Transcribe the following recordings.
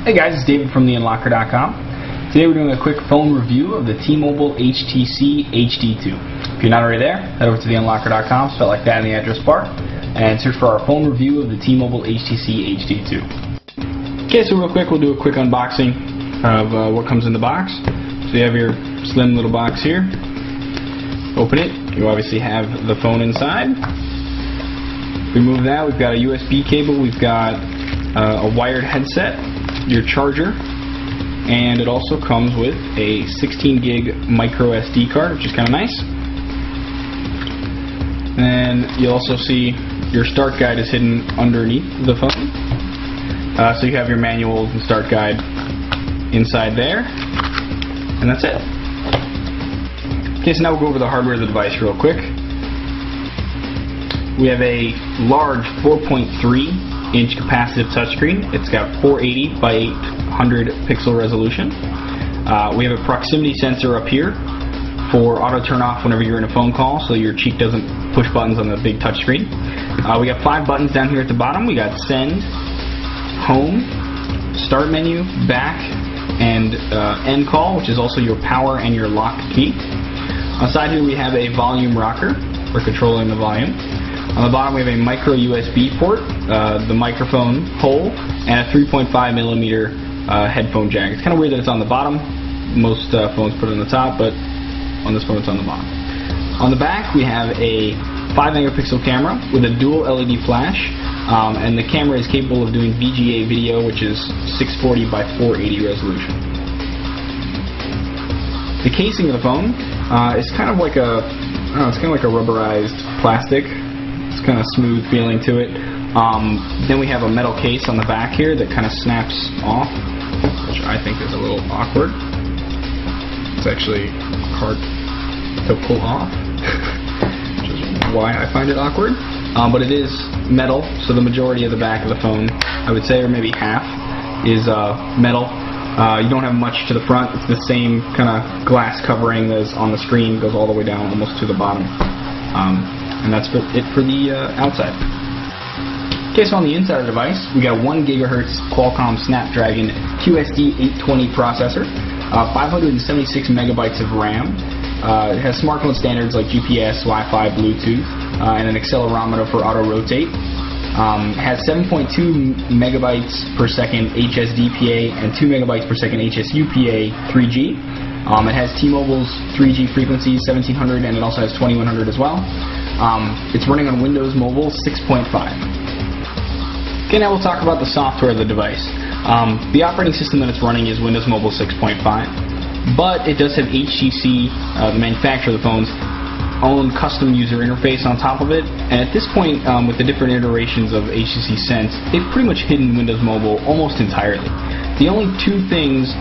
Hey guys, it's David from theunlocker.com. Today we're doing a quick phone review of the T-Mobile HTC HD2. If you're not already there, head over to theunlocker.com, spelled like that in the address bar, and search for our phone review of the T-Mobile HTC HD2. Okay, so real quick, we'll do a quick unboxing of what comes in the box. So you have your slim little box here. Open it. You obviously have the phone inside. Remove that. We've got a USB cable. We've got a wired headset, your charger, and it also comes with a 16 gig micro SD card, which is kind of nice. And you'll also see your start guide is hidden underneath the phone. So you have your manual and start guide inside there, and that's it. Okay, so now we'll go over the hardware of the device real quick. We have a large 4.3-inch capacitive touchscreen. It's got 480 by 800 pixel resolution. We have a proximity sensor up here for auto turn off whenever you're in a phone call, so your cheek doesn't push buttons on the big touchscreen. We got 5 buttons down here at the bottom. We got send, home, start menu, back, and end call, which is also your power and your lock key. On the side here we have a volume rocker for controlling the volume. On the bottom we have a micro USB port, the microphone hole, and a 3.5mm headphone jack. It's kind of weird that it's on the bottom. Most phones put it on the top, but on this phone it's on the bottom. On the back we have a 5-megapixel camera with a dual LED flash, and the camera is capable of doing VGA video, which is 640 by 480 resolution. The casing of the phone is kind of like a, it's kind of like a rubberized plastic. It's kind of smooth feeling to it. Then we have a metal case on the back here that kind of snaps off, which I think is a little awkward. It's actually hard to pull off, which is why I find it awkward. But it is metal, so the majority of the back of the phone, I would say, or maybe half, is metal. You don't have much to the front. It's the same kind of glass covering as on the screen, goes all the way down almost to the bottom. And that's it for the outside. Okay, so on the inside of the device, we got a 1 GHz Qualcomm Snapdragon QSD 820 processor, 576 megabytes of RAM. It has smartphone standards like GPS, Wi-Fi, Bluetooth, and an accelerometer for auto rotate. It has 7.2 megabytes per second HSDPA and 2 megabytes per second HSUPA 3G. It has T-Mobile's 3G frequencies, 1700, and it also has 2100 as well. It's running on Windows Mobile 6.5. Okay, now we'll talk about the software of the device. The operating system that it's running is Windows Mobile 6.5, but it does have HTC, the manufacturer of the phone's own custom user interface on top of it. And at this point, with the different iterations of HTC Sense, they've pretty much hidden Windows Mobile almost entirely. The only two things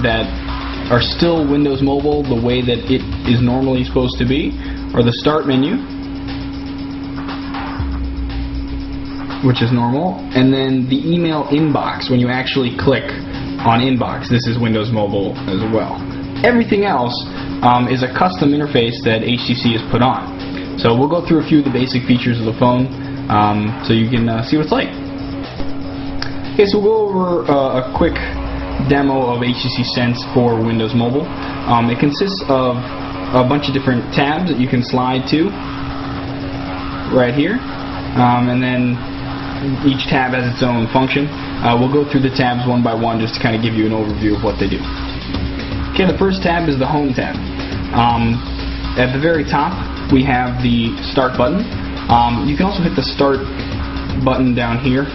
that are still Windows Mobile the way that it is normally supposed to be are the start menu, which is normal, and then the email inbox. When you actually click on inbox, this is Windows Mobile as well. Everything else is a custom interface that HTC has put on. So we'll go through a few of the basic features of the phone so you can see what it's like. Okay, so we'll go over a quick demo of HTC Sense for Windows Mobile. It consists of a bunch of different tabs that you can slide to right here, and then each tab has its own function. We'll go through the tabs one by one just to kind of give you an overview of what they do. Okay, the first tab is the Home tab. At the very top we have the Start button. You can also hit the Start button down here,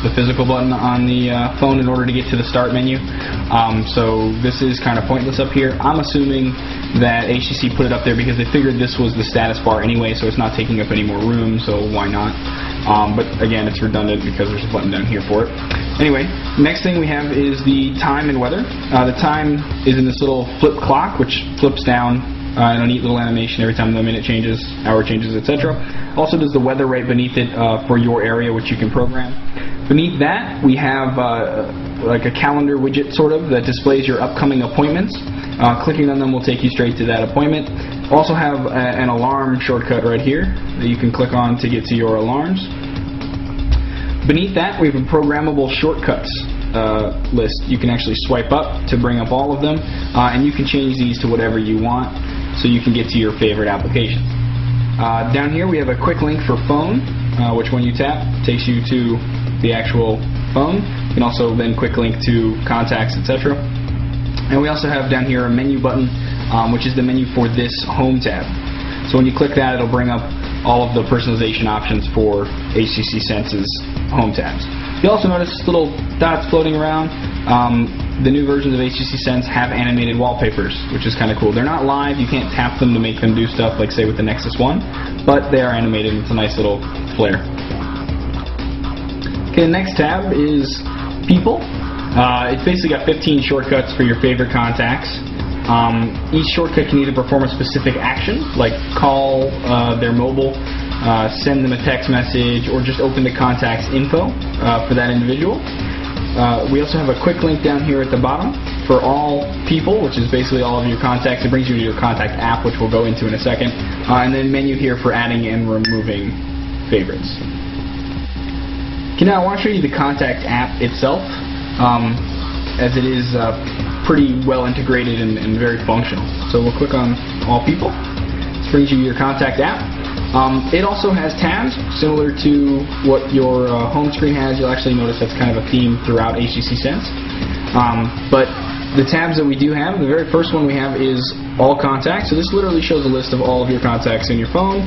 the physical button on the phone, in order to get to the Start menu. So this is kind of pointless up here. I'm assuming that HTC put it up there because they figured this was the status bar anyway, so it's not taking up any more room, so why not? But again, it's redundant because there's a button down here for it. Anyway, next thing we have is the time and weather. The time is in this little flip clock, which flips down in a neat little animation every time the minute changes, hour changes, etc. Also does the weather right beneath it for your area, which you can program. Beneath that, we have like a calendar widget sort of that displays your upcoming appointments. Clicking on them will take you straight to that appointment. Also have an alarm shortcut right here that you can click on to get to your alarms. Beneath that, we have programmable shortcuts list, you can actually swipe up to bring up all of them, and you can change these to whatever you want, so you can get to your favorite applications. Down here we have a quick link for phone, which when you tap takes you to the actual phone. You can also then quick link to contacts, etc. And we also have down here a menu button, which is the menu for this home tab. So when you click that, it'll bring up all of the personalization options for HTC Sense's home tabs. You'll also notice little dots floating around. The new versions of HTC Sense have animated wallpapers, which is kind of cool. They're not live, you can't tap them to make them do stuff like say with the Nexus 1, but they are animated. It's a nice little flair. Okay, the next tab is People. It's basically got 15 shortcuts for your favorite contacts. Each shortcut can either perform a specific action, like call their mobile, send them a text message, or just open the contact's info for that individual. We also have a quick link down here at the bottom for all people, which is basically all of your contacts. It brings you to your contact app, which we'll go into in a second. And then menu here for adding and removing favorites. Okay, now I want to show you the contact app itself, as it is pretty well integrated and very functional. So we'll click on all people. This brings you to your contact app. It also has tabs similar to what your home screen has. You'll actually notice that's kind of a theme throughout HTC Sense. But the tabs that we do have, the very first one we have is All Contacts. So this literally shows a list of all of your contacts in your phone.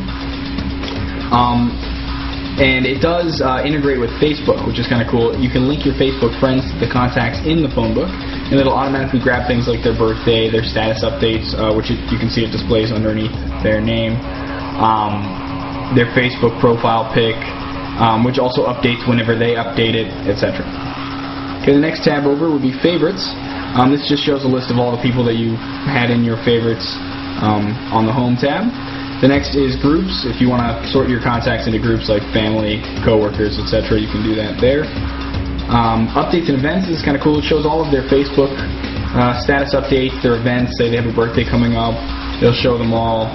And it does integrate with Facebook, which is kind of cool. You can link your Facebook friends to the contacts in the phone book, and it'll automatically grab things like their birthday, their status updates, which you can see it displays underneath their name. Their Facebook profile pic, which also updates whenever they update it, etc. Okay, the next tab over would be Favorites. This just shows a list of all the people that you had in your favorites on the Home tab. The next is Groups. If you want to sort your contacts into groups like family, coworkers, etc., you can do that there. Updates and Events is kind of cool. It shows all of their Facebook status updates, their events. Say they have a birthday coming up, they'll show them all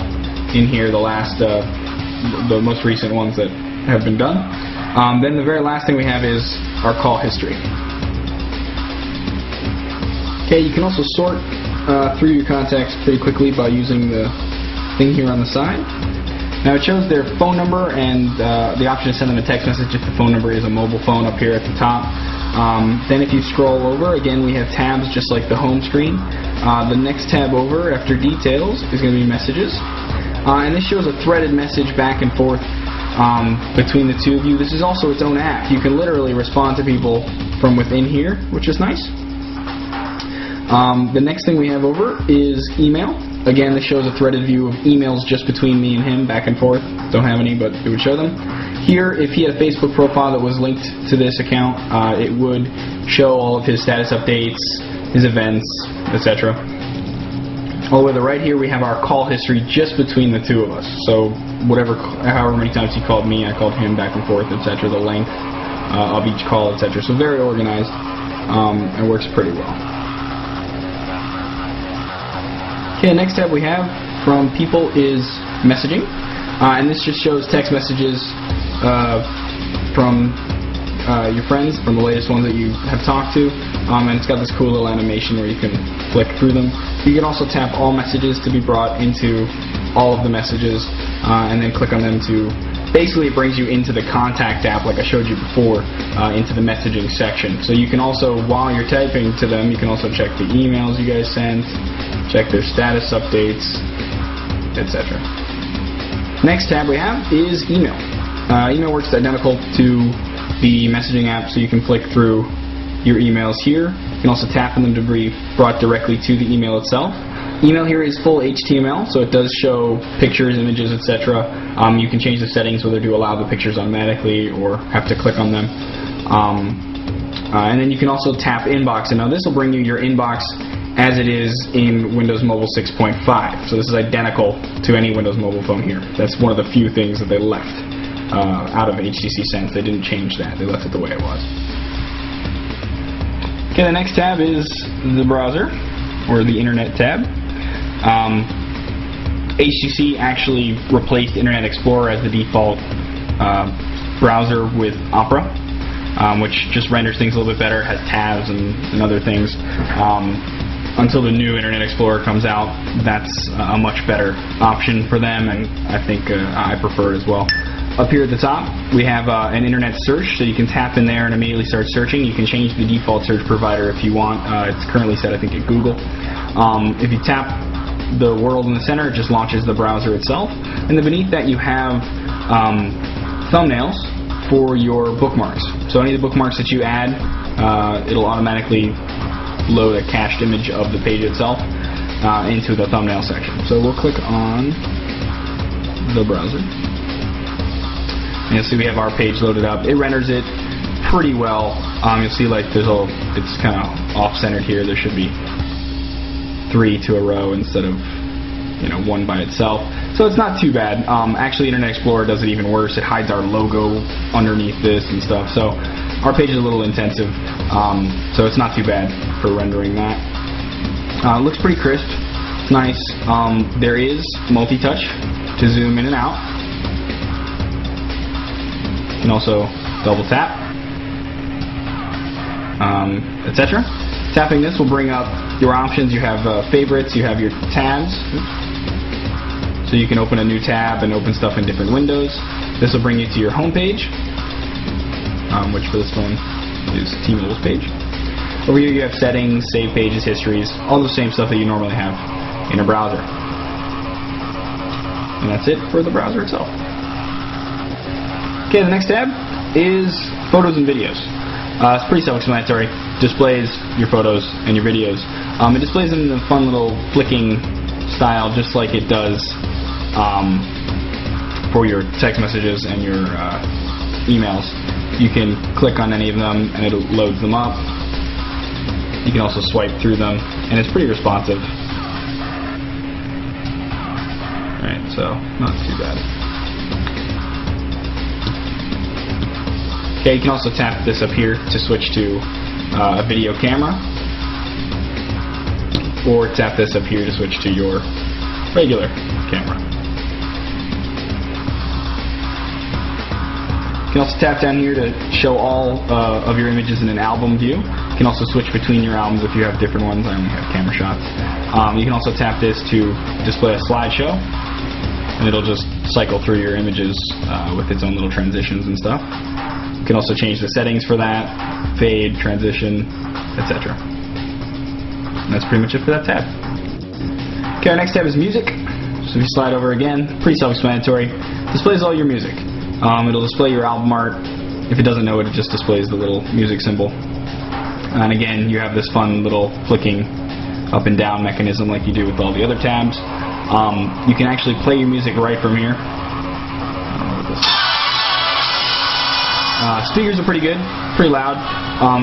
in here, the most recent ones that have been done. Then the very last thing we have is our call history. Okay, you can also sort through your contacts pretty quickly by using the thing here on the side. Now it shows their phone number and the option to send them a text message if the phone number is a mobile phone up here at the top. Then if you scroll over, again we have tabs just like the home screen. The next tab over after Details is going to be Messages. And this shows a threaded message back and forth between the two of you. This is also its own app. You can literally respond to people from within here, which is nice. The next thing we have over is Email. Again, this shows a threaded view of emails just between me and him, back and forth. Don't have any, but it would show them. Here, if he had a Facebook profile that was linked to this account, it would show all of his status updates, his events, etc. All the way to the right here, we have our call history just between the two of us. So however many times he called me, I called him, back and forth, etc. The length of each call, etc. So very organized and works pretty well. Okay, the next tab we have from People is Messaging, and this just shows text messages from your friends, from the latest ones that you have talked to, and it's got this cool little animation where you can flick through them. You can also tap all messages to be brought into all of the messages, and then click on them to, basically it brings you into the Contact app like I showed you before, into the messaging section. So you can also, while you're typing to them, you can also check the emails you guys sent, check their status updates, etc. Next tab we have is Email. Email works identical to the messaging app, so you can flick through your emails here. You can also tap on them to be brought directly to the email itself. Email here is full HTML, so it does show pictures, images, etc. You can change the settings whether to allow the pictures automatically or have to click on them. And then you can also tap Inbox, and now this will bring you your inbox as it is in Windows Mobile 6.5. So this is identical to any Windows Mobile phone here. That's one of the few things that they left out of HTC Sense. They didn't change that. They left it the way it was. Okay, the next tab is the browser, or the Internet tab. HTC actually replaced Internet Explorer as the default browser with Opera. which just renders things a little bit better, has tabs and other things. Until the new Internet Explorer comes out, that's a much better option for them, and I think I prefer it as well. Up here at the top, we have an internet search, so you can tap in there and immediately start searching. You can change the default search provider if you want. It's currently set, I think, at Google. If you tap the world in the center, it just launches the browser itself. And then beneath that, you have thumbnails for your bookmarks. So any of the bookmarks that you add, it'll automatically load a cached image of the page itself into the thumbnail section. So we'll click on the browser. And you'll see we have our page loaded up. It renders it pretty well. You'll see like it's kind of off-centered here. There should be 3 to a row instead of one by itself. So it's not too bad. Actually, Internet Explorer does it even worse. It hides our logo underneath this and stuff. So our page is a little intensive. So it's not too bad for rendering that. It looks pretty crisp. It's nice. There is multi-touch to zoom in and out. You can also double tap, etc. Tapping this will bring up your options. You have favorites, you have your tabs. So you can open a new tab and open stuff in different windows. This will bring you to your home page, which for this phone is T-Mobile's page. Over here you have settings, save pages, histories, all the same stuff that you normally have in a browser. And that's it for the browser itself. Okay, the next tab is photos and videos. It's pretty self-explanatory. Displays your photos and your videos. It displays them in a fun little flicking style, just like it does for your text messages and your emails. You can click on any of them and it loads them up. You can also swipe through them, and it's pretty responsive. Alright, so not too bad. Okay, you can also tap this up here to switch to a video camera, or tap this up here to switch to your regular camera. You can also tap down here to show all of your images in an album view. You can also switch between your albums if you have different ones. I only have camera shots. You can also tap this to display a slideshow, and it'll just cycle through your images with its own little transitions and stuff. You can also change the settings for that, fade, transition, etc. And that's pretty much it for that tab. Okay, our next tab is music. So if you slide over again, pretty self-explanatory. Displays all your music. It'll display your album art. If it doesn't know it, it just displays the little music symbol. And again, you have this fun little flicking up and down mechanism like you do with all the other tabs. You can actually play your music right from here. Speakers are pretty good, pretty loud.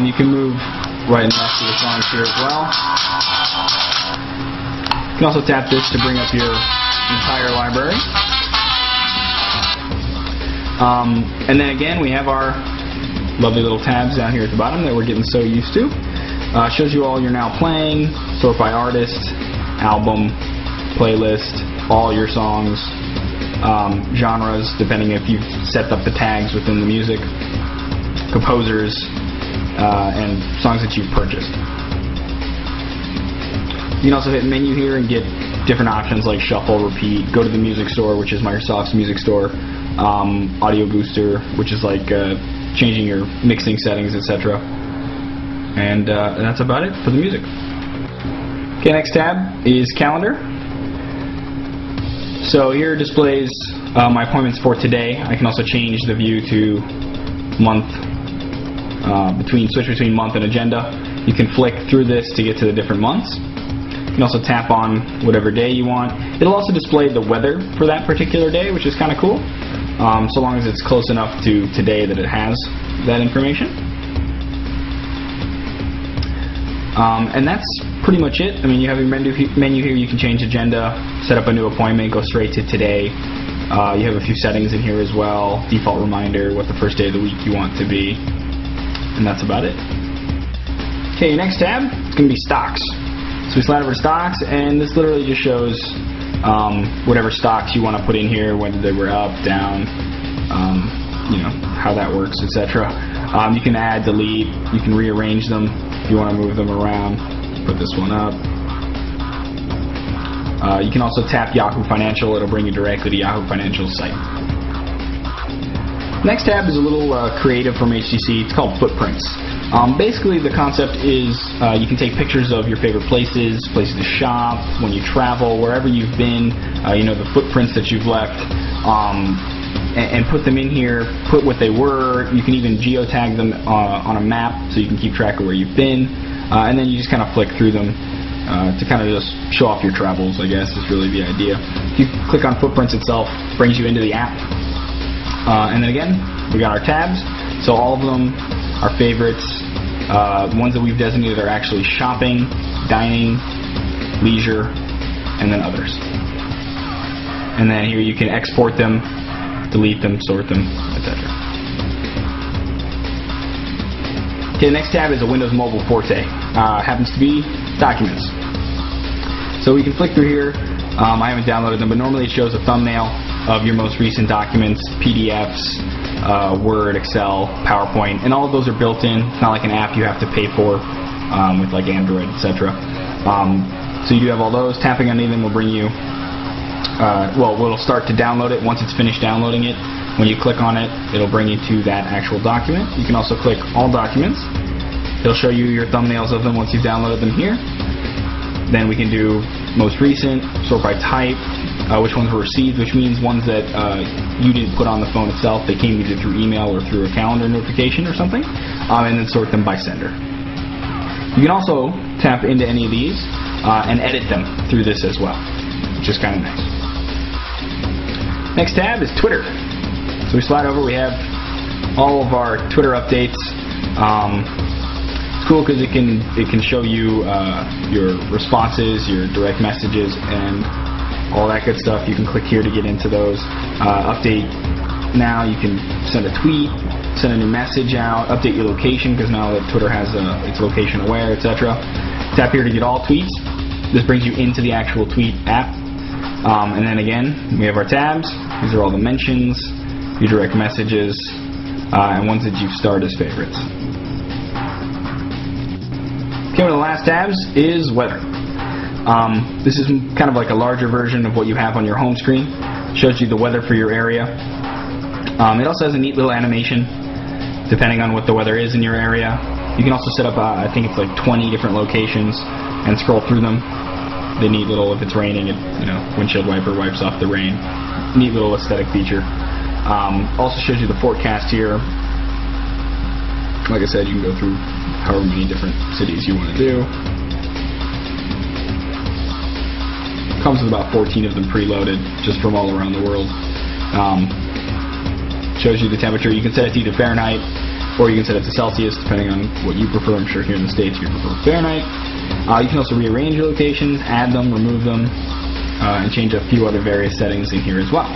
You can move right and left to the songs here as well. You can also tap this to bring up your entire library. And then again, we have our lovely little tabs down here at the bottom that we're getting so used to. Shows you all you're now playing, sort by artist, album, playlist, all your songs, genres, depending if you've set up the tags within the music, composers, and songs that you've purchased. You can also hit menu here and get different options like shuffle, repeat, go to the music store, which is Microsoft's music store, audio booster, which is like changing your mixing settings, etc. And that's about it for the music. Okay, next tab is calendar. So here displays my appointments for today. I can also change the view to month, switch between month and agenda. You can flick through this to get to the different months. You can also tap on whatever day you want. It'll also display the weather for that particular day, which is kind of cool, so long as it's close enough to today that it has that information. And that's pretty much it. I mean, you have your menu here. You can change agenda, set up a new appointment, go straight to today. You have a few settings in here as well. Default reminder, what the first day of the week you want to be. And that's about it. Okay, next tab is going to be stocks. So we slide over to stocks, and this literally just shows whatever stocks you want to put in here, whether they were up, down, you know, how that works, etc. You can add, delete, you can rearrange them if you want to move them around. Put this one up. You can also tap Yahoo Financial. It'll bring you directly to Yahoo Financial's site. Next tab is a little creative from HTC. It's called Footprints. Basically, the concept is you can take pictures of your favorite places to shop, when you travel, wherever you've been, the footprints that you've left, and put them in here, put what they were. You can even geotag them on a map so you can keep track of where you've been, and then you just kind of flick through them to kind of just show off your travels, I guess, is really the idea. If you click on Footprints itself, it brings you into the app. And then again, we got our tabs, so all of them are favorites. Ones that we've designated are actually shopping, dining, leisure, and then others. And then here you can export them, delete them, sort them, etc. Okay, the next tab is a Windows Mobile Forte. Happens to be Documents. So we can flick through here. I haven't downloaded them, but normally it shows a thumbnail of your most recent documents, PDFs, Word, Excel, PowerPoint, and all of those are built in. It's not like an app you have to pay for with like Android, etc. So you do have all those. Tapping on any of them will bring you, it'll start to download it. Once it's finished downloading it, when you click on it, it'll bring you to that actual document. You can also click All Documents. It'll show you your thumbnails of them once you've downloaded them here. Then we can do most recent, sort by type, which ones were received, which means ones that you didn't put on the phone itself. They came either through email or through a calendar notification or something, and then sort them by sender. You can also tap into any of these and edit them through this as well, which is kind of nice. Next tab is Twitter. So we slide over, we have all of our Twitter updates. It's cool because it can show you your responses, your direct messages, and all that good stuff. You can click here to get into those. Update now, you can send a tweet, send a new message out, update your location because now that Twitter has it's location aware, etc. Tap here to get all tweets. This brings you into the actual tweet app. And then again, we have our tabs. These are all the mentions, your direct messages, and ones that you've starred as favorites. Okay, one of the last tabs is weather. This is kind of like a larger version of what you have on your home screen. It shows you the weather for your area. It also has a neat little animation depending on what the weather is in your area. You can also set up, I think it's like 20 different locations and scroll through them. The neat little, if it's raining, windshield wiper wipes off the rain. Neat little aesthetic feature. Also shows you the forecast here. Like I said, you can go through however many different cities you want to do. Comes with about 14 of them preloaded just from all around the world. Shows you the temperature. You can set it to either Fahrenheit or you can set it to Celsius depending on what you prefer. I'm sure here in the States you prefer Fahrenheit. You can also rearrange your locations, add them, remove them, and change a few other various settings in here as well.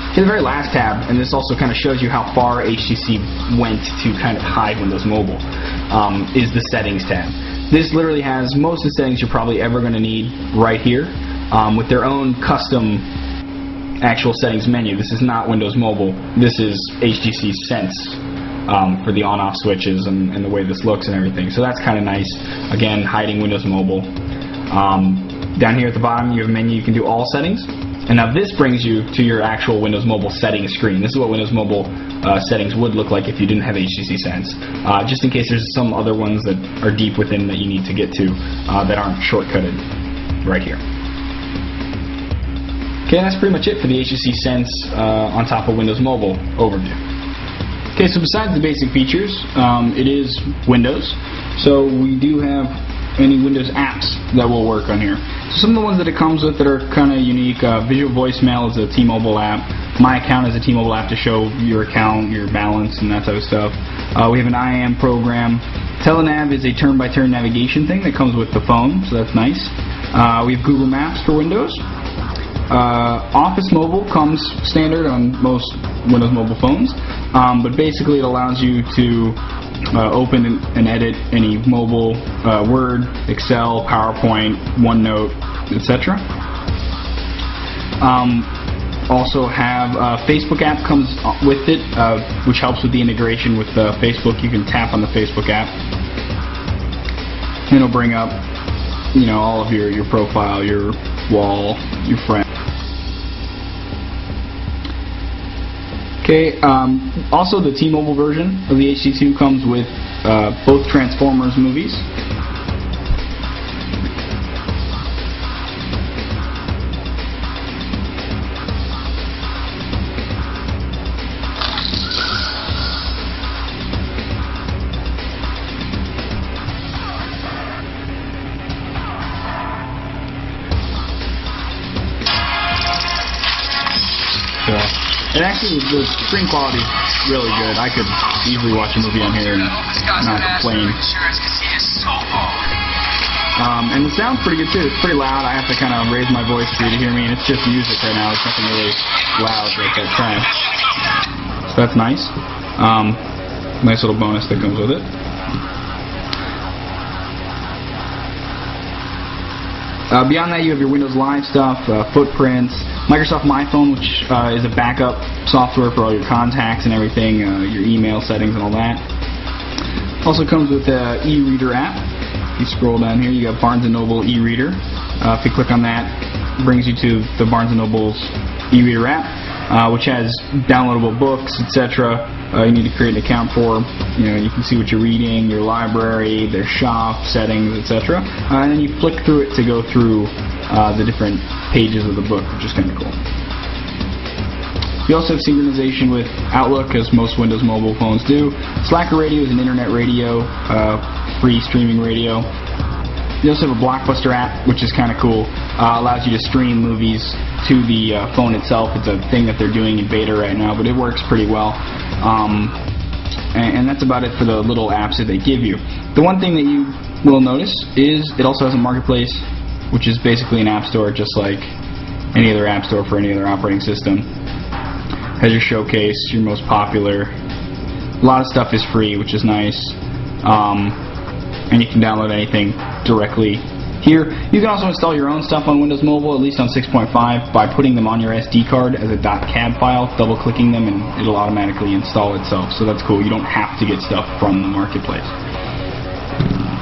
Okay, the very last tab, and this also kind of shows you how far HTC went to kind of hide Windows Mobile, is the Settings tab. This literally has most of the settings you're probably ever going to need right here with their own custom actual settings menu. This is not Windows Mobile. This is HTC Sense for the on-off switches and the way this looks and everything. So that's kind of nice. Again, hiding Windows Mobile. Down here at the bottom you have a menu. You can do all settings. And now this brings you to your actual Windows Mobile settings screen. This is what Windows Mobile settings would look like if you didn't have HTC Sense. Just in case there's some other ones that are deep within that you need to get to that aren't shortcutted right here. Okay, that's pretty much it for the HTC Sense on top of Windows Mobile overview. Okay, so besides the basic features, it is Windows. So we do have any Windows apps that will work on here. So some of the ones that it comes with that are kind of unique, Visual Voicemail is a T-Mobile app. My Account is a T-Mobile app to show your account, your balance, and that type of stuff. We have an IAM program. Telenav is a turn-by-turn navigation thing that comes with the phone, so that's nice. We have Google Maps for Windows. Office Mobile comes standard on most Windows Mobile phones, but basically it allows you to open and edit any mobile Word, Excel, PowerPoint, OneNote, etc. also have a Facebook app comes with it, which helps with the integration with Facebook. You can tap on the Facebook app, and it'll bring up, you know, all of your profile, your wall, your friends. Okay. Also, the T-Mobile version of the HD2 comes with both Transformers movies. And actually, the screen quality is really good. I could easily watch a movie on here and not complain. And the sound's pretty good too. It's pretty loud. I have to kind of raise my voice for you to hear me, and it's just music right now. It's nothing really loud like that track. So that's nice. Nice little bonus that comes with it. Beyond that, you have your Windows Live stuff, footprints, Microsoft My Phone, which is a backup software for all your contacts and everything, your email settings and all that. Also comes with the e-reader app. If you scroll down here, you got Barnes & Noble e-reader. If you click on that, it brings you to the Barnes & Noble's e-reader app, which has downloadable books, etc. You need to create an account for. You know, you can see what you're reading, your library, their shop settings, etc. And then you flick through it to go through the different pages of the book, which is kind of cool. You also have synchronization with Outlook, as most Windows Mobile phones do. Slacker Radio is an internet radio, free streaming radio. You also have a Blockbuster app, which is kind of cool. Allows you to stream movies to the phone itself. It's a thing that they're doing in beta right now, but it works pretty well. And that's about it for the little apps that they give you. The one thing that you will notice is it also has a marketplace, which is basically an app store just like any other app store for any other operating system. Has your showcase, your most popular. A lot of stuff is free, which is nice. And you can download anything directly here. You can also install your own stuff on Windows Mobile, at least on 6.5, by putting them on your SD card as a .cab file, double-clicking them, and it'll automatically install itself. So that's cool. You don't have to get stuff from the marketplace.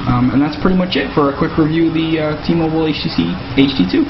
And that's pretty much it for a quick review of the T-Mobile HTC HD2.